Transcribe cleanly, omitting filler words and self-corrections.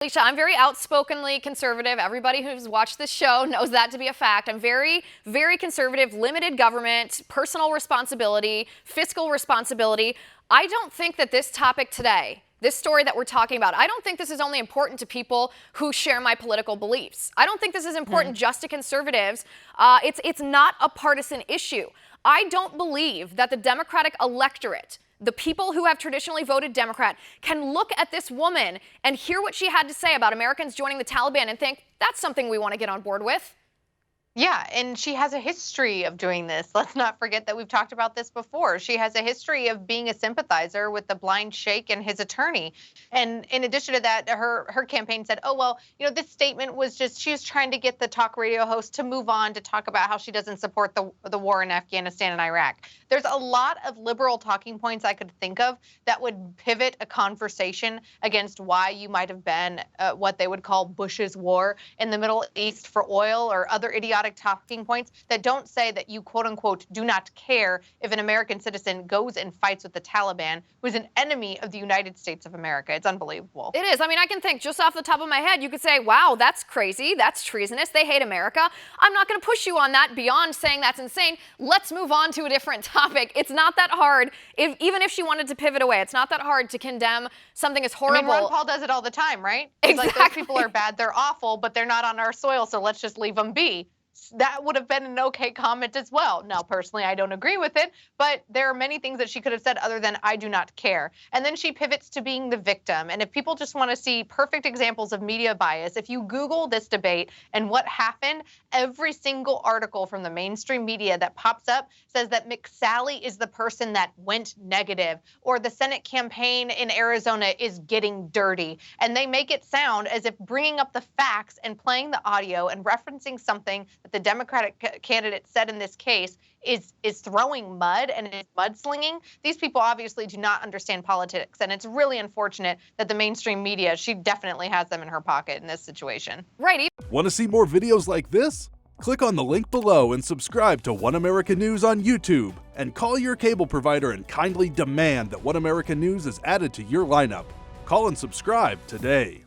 Alicia, I'm very outspokenly conservative. Everybody who's watched this show knows that to be a fact. I'm very, very conservative, limited government, personal responsibility, fiscal responsibility. I don't think that this topic today, this story that we're talking about, I don't think this is only important to people who share my political beliefs. I don't think this is important just to conservatives. It's not a partisan issue. I don't believe that the Democratic electorate, the people who have traditionally voted Democrat, can look at this woman and hear what she had to say about Americans joining the Taliban and think, that's something we want to get on board with. Yeah, and she has a history of doing this. Let's not forget that we've talked about this before. She has a history of being a sympathizer with the blind sheikh and his attorney. And in addition to that, her campaign said, oh, well, this statement was just, she was trying to get the talk radio host to move on to talk about how she doesn't support the war in Afghanistan and Iraq. There's a lot of liberal talking points I could think of that would pivot a conversation against why you might have been what they would call Bush's war in the Middle East for oil or other idiotic talking points that don't say that you, quote unquote, do not care if an American citizen goes and fights with the Taliban, who is an enemy of the United States of America. It's unbelievable. It is. I mean, I can think just off the top of my head, you could say, wow, that's crazy. That's treasonous. They hate America. I'm not going to push you on that beyond saying that's insane. Let's move on to a different topic. It's not that hard. Even if she wanted to pivot away, it's not that hard to condemn something as horrible. I mean, Ron Paul does it all the time, right? He's Exactly. like, those people are bad, they're awful, but they're not on our soil, so let's just leave them be. That would have been an okay comment as well. Now, personally, I don't agree with it, but there are many things that she could have said other than I do not care. And then she pivots to being the victim. And if people just want to see perfect examples of media bias, if you Google this debate and what happened, every single article from the mainstream media that pops up says that McSally is the person that went negative, or the Senate campaign in Arizona is getting dirty. And they make it sound as if bringing up the facts and playing the audio and referencing something that the Democratic candidate said in this case is throwing mud and is mudslinging. These people obviously do not understand politics, and it's really unfortunate that the mainstream media, she definitely has them in her pocket in this situation. Right. Want to see more videos like this? Click on the link below and subscribe to One America News on YouTube, and call your cable provider and kindly demand that One America News is added to your lineup. Call and subscribe today.